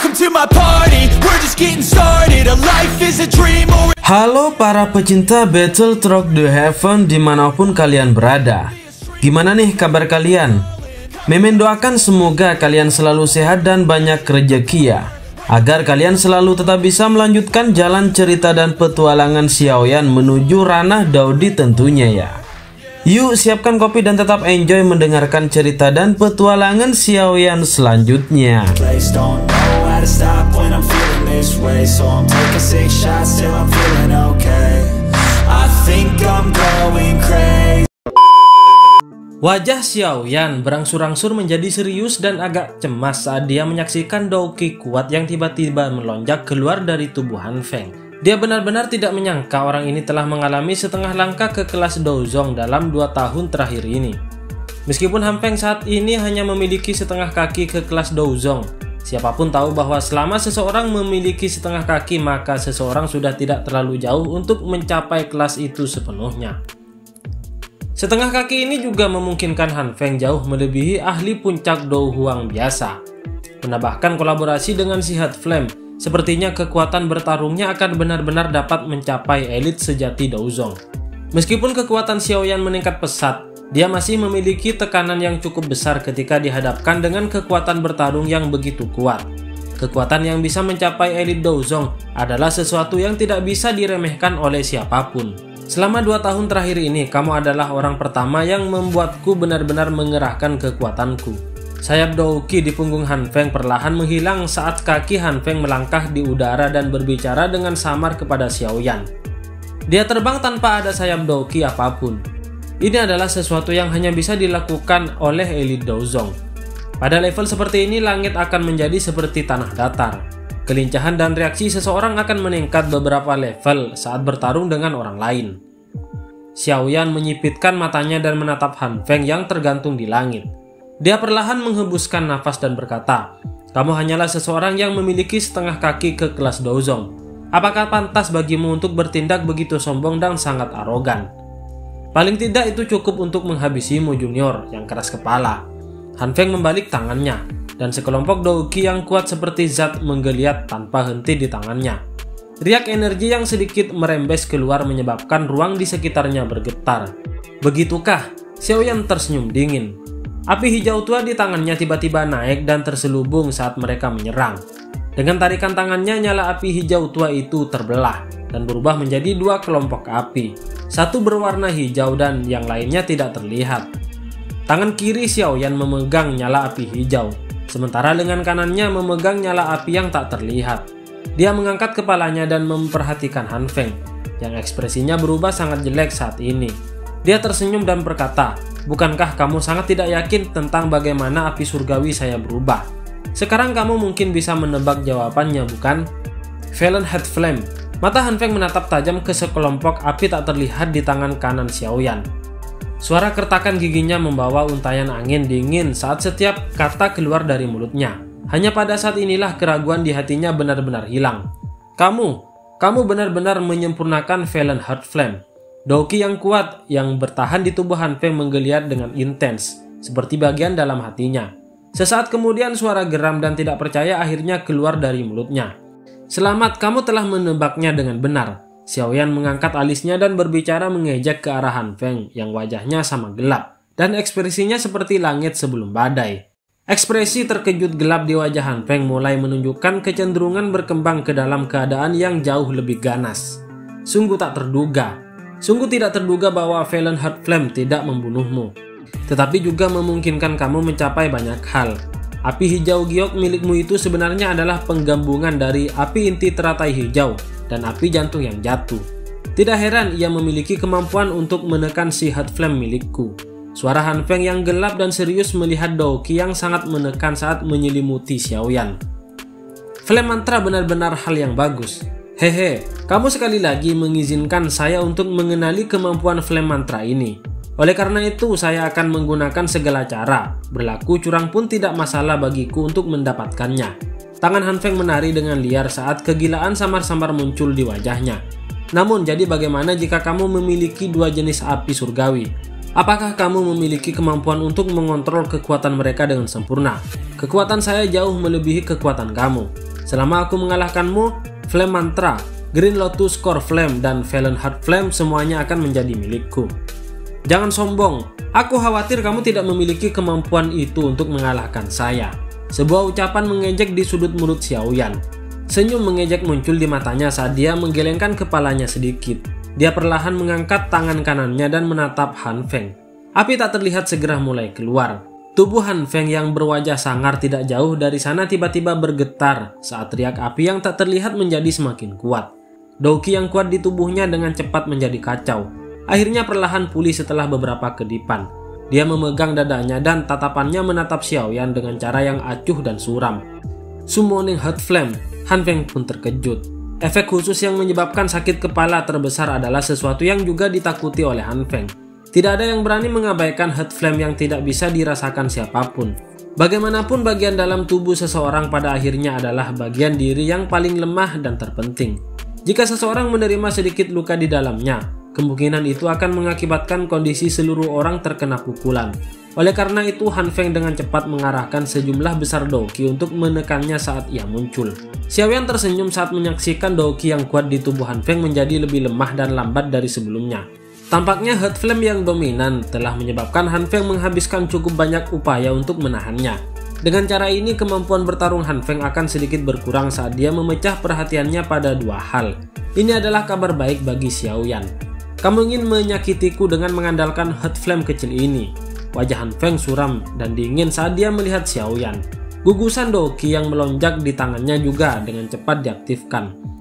Welcome to my party, we're just getting started. A life is a dream or... Halo para pecinta Battle Truck The Heaven dimanapun kalian berada. Gimana nih kabar kalian? Mimin doakan semoga kalian selalu sehat dan banyak rezeki ya, agar kalian selalu tetap bisa melanjutkan jalan cerita dan petualangan Xiaoyan menuju ranah Daudi tentunya ya. Yuk siapkan kopi dan tetap enjoy mendengarkan cerita dan petualangan Xiaoyan selanjutnya. Wajah Xiaoyan berangsur-angsur menjadi serius dan agak cemas saat dia menyaksikan Douqi kuat yang tiba-tiba melonjak keluar dari tubuh Han Feng. Dia benar-benar tidak menyangka orang ini telah mengalami setengah langkah ke kelas Douzong dalam 2 tahun terakhir ini. Meskipun Han Feng saat ini hanya memiliki setengah kaki ke kelas Douzong, siapapun tahu bahwa selama seseorang memiliki setengah kaki maka seseorang sudah tidak terlalu jauh untuk mencapai kelas itu sepenuhnya. Setengah kaki ini juga memungkinkan Han Feng jauh melebihi ahli puncak Dou Huang biasa. Menambahkan kolaborasi dengan si Head Flame, sepertinya kekuatan bertarungnya akan benar-benar dapat mencapai elit sejati Douzong. Meskipun kekuatan Xiaoyan meningkat pesat, dia masih memiliki tekanan yang cukup besar ketika dihadapkan dengan kekuatan bertarung yang begitu kuat. Kekuatan yang bisa mencapai elit Douzong adalah sesuatu yang tidak bisa diremehkan oleh siapapun. Selama 2 tahun terakhir ini, kamu adalah orang pertama yang membuatku benar-benar mengerahkan kekuatanku. Sayap Douqi di punggung Han Feng perlahan menghilang saat kaki Han Feng melangkah di udara dan berbicara dengan samar kepada Xiaoyan. Dia terbang tanpa ada sayap Douqi apapun. Ini adalah sesuatu yang hanya bisa dilakukan oleh elit Douzong. Pada level seperti ini, langit akan menjadi seperti tanah datar. Kelincahan dan reaksi seseorang akan meningkat beberapa level saat bertarung dengan orang lain. Xiaoyan menyipitkan matanya dan menatap Han Feng yang tergantung di langit. Dia perlahan menghembuskan nafas dan berkata, "Kamu hanyalah seseorang yang memiliki setengah kaki ke kelas Douzong. Apakah pantas bagimu untuk bertindak begitu sombong dan sangat arogan? Paling tidak itu cukup untuk menghabisimu, junior yang keras kepala." Han Feng membalik tangannya, dan sekelompok Douqi yang kuat seperti zat menggeliat tanpa henti di tangannya. Riak energi yang sedikit merembes keluar menyebabkan ruang di sekitarnya bergetar. Begitukah? Xiaoyan tersenyum dingin. Api hijau tua di tangannya tiba-tiba naik dan terselubung saat mereka menyerang. Dengan tarikan tangannya, nyala api hijau tua itu terbelah dan berubah menjadi 2 kelompok api. Satu berwarna hijau dan yang lainnya tidak terlihat. Tangan kiri Xiaoyan memegang nyala api hijau, sementara dengan kanannya memegang nyala api yang tak terlihat. Dia mengangkat kepalanya dan memperhatikan Han Feng, yang ekspresinya berubah sangat jelek saat ini. Dia tersenyum dan berkata, "Bukankah kamu sangat tidak yakin tentang bagaimana api surgawi saya berubah? Sekarang kamu mungkin bisa menebak jawabannya, bukan?" Valen Head Flame. Mata Han Feng menatap tajam ke sekelompok api tak terlihat di tangan kanan Xiaoyan. Suara kertakan giginya membawa untayan angin dingin saat setiap kata keluar dari mulutnya. Hanya pada saat inilah keraguan di hatinya benar-benar hilang. Kamu benar-benar menyempurnakan Valen Head Flame. Douqi yang kuat yang bertahan di tubuh Han Feng menggeliat dengan intens, seperti bagian dalam hatinya. Sesaat kemudian suara geram dan tidak percaya akhirnya keluar dari mulutnya. "Selamat, kamu telah menebaknya dengan benar." Xiaoyan mengangkat alisnya dan berbicara mengejek ke arah Han Feng yang wajahnya sama gelap, dan ekspresinya seperti langit sebelum badai. Ekspresi terkejut gelap di wajah Han Feng mulai menunjukkan kecenderungan berkembang ke dalam keadaan yang jauh lebih ganas. Sungguh tidak terduga bahwa Valen Head Flame tidak membunuhmu, tetapi juga memungkinkan kamu mencapai banyak hal. Api hijau giok milikmu itu sebenarnya adalah penggabungan dari api inti teratai hijau dan api jantung yang jatuh. Tidak heran ia memiliki kemampuan untuk menekan si Head Flame milikku. Suara Han Feng yang gelap dan serius melihat Douqi yang sangat menekan saat menyelimuti Xiaoyan. Flame mantra benar-benar hal yang bagus. Hehe, kamu sekali lagi mengizinkan saya untuk mengenali kemampuan Flame Mantra ini. Oleh karena itu, saya akan menggunakan segala cara. Berlaku curang pun tidak masalah bagiku untuk mendapatkannya. Tangan Han Feng menari dengan liar saat kegilaan samar-samar muncul di wajahnya. Namun, jadi bagaimana jika kamu memiliki 2 jenis api surgawi? Apakah kamu memiliki kemampuan untuk mengontrol kekuatan mereka dengan sempurna? Kekuatan saya jauh melebihi kekuatan kamu. Selama aku mengalahkanmu, Flame Mantra, Green Lotus Core Flame, dan Valen Heart Flame semuanya akan menjadi milikku. Jangan sombong, aku khawatir kamu tidak memiliki kemampuan itu untuk mengalahkan saya. Sebuah ucapan mengejek di sudut mulut Xiaoyan. Senyum mengejek muncul di matanya saat dia menggelengkan kepalanya sedikit. Dia perlahan mengangkat tangan kanannya dan menatap Han Feng. Api tak terlihat segera mulai keluar. Tubuh Han Feng yang berwajah sangar tidak jauh dari sana tiba-tiba bergetar saat riak api yang tak terlihat menjadi semakin kuat. Doqi yang kuat di tubuhnya dengan cepat menjadi kacau. Akhirnya perlahan pulih setelah beberapa kedipan. Dia memegang dadanya dan tatapannya menatap Xiaoyan dengan cara yang acuh dan suram. Summoning Heart Flame, Han Feng pun terkejut. Efek khusus yang menyebabkan sakit kepala terbesar adalah sesuatu yang juga ditakuti oleh Han Feng. Tidak ada yang berani mengabaikan Heart Flame yang tidak bisa dirasakan siapapun. Bagaimanapun bagian dalam tubuh seseorang pada akhirnya adalah bagian diri yang paling lemah dan terpenting. Jika seseorang menerima sedikit luka di dalamnya, kemungkinan itu akan mengakibatkan kondisi seluruh orang terkena pukulan. Oleh karena itu, Han Feng dengan cepat mengarahkan sejumlah besar Doqi untuk menekannya saat ia muncul. Xiaoyan tersenyum saat menyaksikan Doqi yang kuat di tubuh Han Feng menjadi lebih lemah dan lambat dari sebelumnya. Tampaknya Heart Flame yang dominan telah menyebabkan Han Feng menghabiskan cukup banyak upaya untuk menahannya. Dengan cara ini, kemampuan bertarung Han Feng akan sedikit berkurang saat dia memecah perhatiannya pada dua hal. Ini adalah kabar baik bagi Xiaoyan. Kamu ingin menyakitiku dengan mengandalkan Heart Flame kecil ini. Wajah Han Feng suram dan dingin saat dia melihat Xiaoyan. Gugusan Doqi yang melonjak di tangannya juga dengan cepat diaktifkan.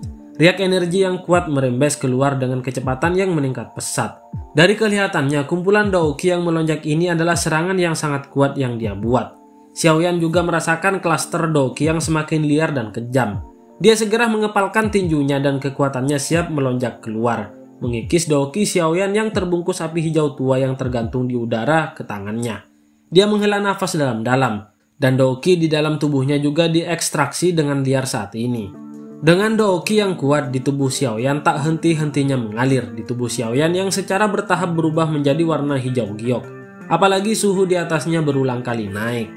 Riak energi yang kuat merembes keluar dengan kecepatan yang meningkat pesat. Dari kelihatannya, kumpulan Doqi yang melonjak ini adalah serangan yang sangat kuat yang dia buat. Xiaoyan juga merasakan klaster Doqi yang semakin liar dan kejam. Dia segera mengepalkan tinjunya dan kekuatannya siap melonjak keluar, mengikis Doqi Xiaoyan yang terbungkus api hijau tua yang tergantung di udara ke tangannya. Dia menghela nafas dalam-dalam, dan Doqi di dalam tubuhnya juga diekstraksi dengan liar saat ini. Dengan Doqi yang kuat di tubuh Xiaoyan tak henti-hentinya mengalir di tubuh Xiaoyan yang secara bertahap berubah menjadi warna hijau giok. Apalagi suhu di atasnya berulang kali naik.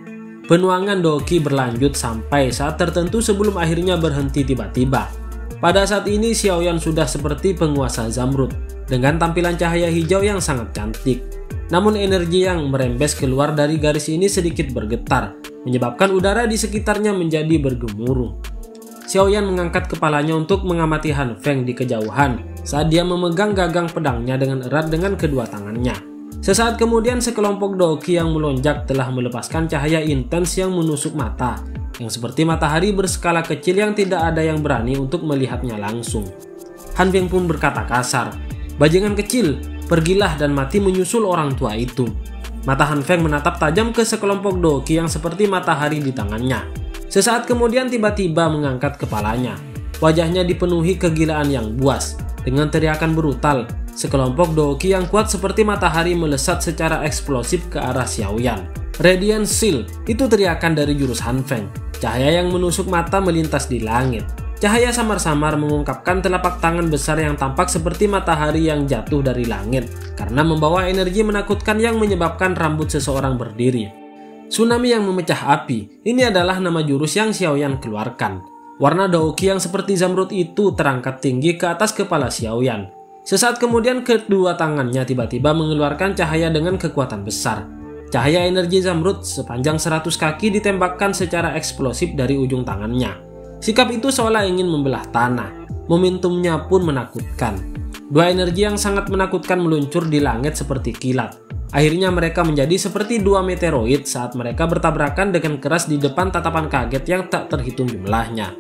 Penuangan Doqi berlanjut sampai saat tertentu sebelum akhirnya berhenti tiba-tiba. Pada saat ini Xiaoyan sudah seperti penguasa Zamrud dengan tampilan cahaya hijau yang sangat cantik. Namun energi yang merembes keluar dari garis ini sedikit bergetar, menyebabkan udara di sekitarnya menjadi bergemuruh. Xiaoyan mengangkat kepalanya untuk mengamati Han Feng di kejauhan saat dia memegang gagang pedangnya dengan erat dengan kedua tangannya. Sesaat kemudian sekelompok Doqi yang melonjak telah melepaskan cahaya intens yang menusuk mata, yang seperti matahari berskala kecil yang tidak ada yang berani untuk melihatnya langsung. Han Feng pun berkata kasar, "Bajingan kecil, pergilah dan mati menyusul orang tua itu." Mata Han Feng menatap tajam ke sekelompok Doqi yang seperti matahari di tangannya. Sesaat kemudian tiba-tiba mengangkat kepalanya. Wajahnya dipenuhi kegilaan yang buas. Dengan teriakan brutal, sekelompok Doqi yang kuat seperti matahari melesat secara eksplosif ke arah Xiaoyan. Radiant Seal, itu teriakan dari jurus Han Feng. Cahaya yang menusuk mata melintas di langit. Cahaya samar-samar mengungkapkan telapak tangan besar yang tampak seperti matahari yang jatuh dari langit karena membawa energi menakutkan yang menyebabkan rambut seseorang berdiri. Tsunami yang memecah api, ini adalah nama jurus yang Xiaoyan keluarkan. Warna Doqi yang seperti Zamrud itu terangkat tinggi ke atas kepala Xiaoyan. Sesaat kemudian kedua tangannya tiba-tiba mengeluarkan cahaya dengan kekuatan besar. Cahaya energi Zamrud sepanjang 100 kaki ditembakkan secara eksplosif dari ujung tangannya. Sikap itu seolah ingin membelah tanah. Momentumnya pun menakutkan. Dua energi yang sangat menakutkan meluncur di langit seperti kilat. Akhirnya mereka menjadi seperti dua meteoroid saat mereka bertabrakan dengan keras di depan tatapan kaget yang tak terhitung jumlahnya.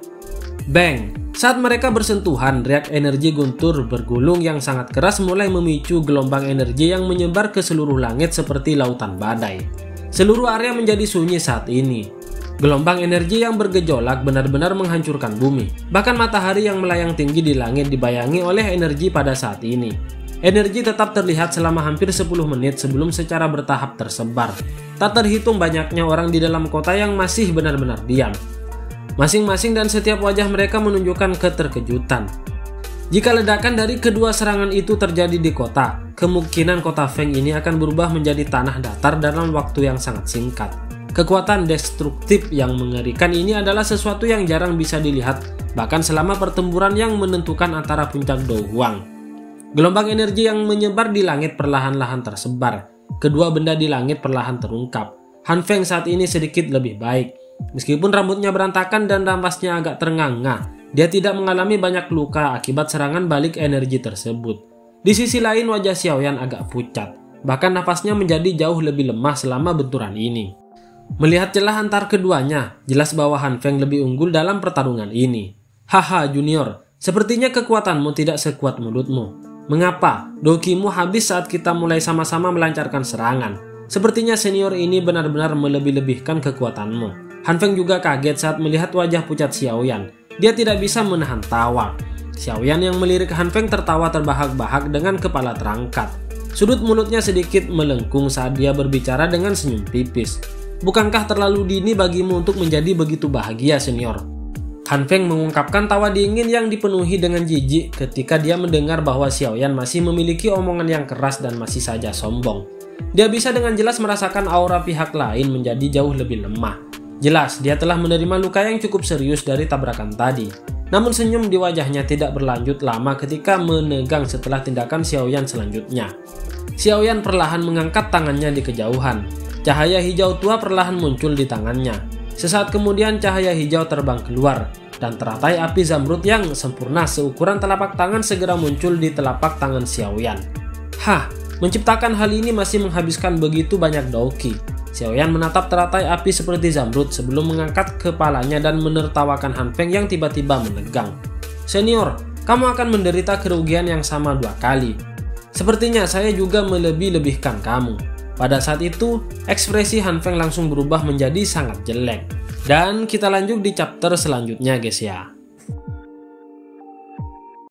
Bang! Saat mereka bersentuhan, riak energi guntur bergulung yang sangat keras mulai memicu gelombang energi yang menyebar ke seluruh langit seperti lautan badai. Seluruh area menjadi sunyi saat ini. Gelombang energi yang bergejolak benar-benar menghancurkan bumi. Bahkan matahari yang melayang tinggi di langit dibayangi oleh energi pada saat ini. Energi tetap terlihat selama hampir 10 menit sebelum secara bertahap tersebar. Tak terhitung banyaknya orang di dalam kota yang masih benar-benar diam. Masing-masing dan setiap wajah mereka menunjukkan keterkejutan. Jika ledakan dari kedua serangan itu terjadi di kota, kemungkinan kota Feng ini akan berubah menjadi tanah datar dalam waktu yang sangat singkat. Kekuatan destruktif yang mengerikan ini adalah sesuatu yang jarang bisa dilihat bahkan selama pertempuran yang menentukan antara puncak Do Huang. Gelombang energi yang menyebar di langit perlahan-lahan tersebar. Kedua benda di langit perlahan terungkap. Han Feng saat ini sedikit lebih baik. Meskipun rambutnya berantakan dan nampasnya agak ternganga, dia tidak mengalami banyak luka akibat serangan balik energi tersebut. Di sisi lain wajah Xiaoyan agak pucat. Bahkan nafasnya menjadi jauh lebih lemah selama benturan ini. Melihat celah antar keduanya, jelas bahwa Han Feng lebih unggul dalam pertarungan ini. Haha Junior, sepertinya kekuatanmu tidak sekuat mulutmu. Mengapa? Dokimu habis saat kita mulai sama-sama melancarkan serangan. Sepertinya senior ini benar-benar melebih-lebihkan kekuatanmu. Han Feng juga kaget saat melihat wajah pucat Xiaoyan. Dia tidak bisa menahan tawa. Xiaoyan yang melirik Han Feng tertawa terbahak-bahak dengan kepala terangkat. Sudut mulutnya sedikit melengkung saat dia berbicara dengan senyum tipis. Bukankah terlalu dini bagimu untuk menjadi begitu bahagia, senior? Han Feng mengungkapkan tawa dingin yang dipenuhi dengan jijik ketika dia mendengar bahwa Xiaoyan masih memiliki omongan yang keras dan masih saja sombong. Dia bisa dengan jelas merasakan aura pihak lain menjadi jauh lebih lemah. Jelas, dia telah menerima luka yang cukup serius dari tabrakan tadi. Namun senyum di wajahnya tidak berlanjut lama ketika menegang setelah tindakan Xiaoyan selanjutnya. Xiaoyan perlahan mengangkat tangannya di kejauhan. Cahaya hijau tua perlahan muncul di tangannya. Sesaat kemudian cahaya hijau terbang keluar, dan teratai api zamrud yang sempurna seukuran telapak tangan segera muncul di telapak tangan Xiaoyan. Hah, menciptakan hal ini masih menghabiskan begitu banyak Daoqi. Xiaoyan menatap teratai api seperti zamrud sebelum mengangkat kepalanya dan menertawakan Han Feng yang tiba-tiba menegang. Senior, kamu akan menderita kerugian yang sama 2 kali. Sepertinya saya juga melebih-lebihkan kamu. Pada saat itu, ekspresi Han Feng langsung berubah menjadi sangat jelek. Dan kita lanjut di chapter selanjutnya guys ya.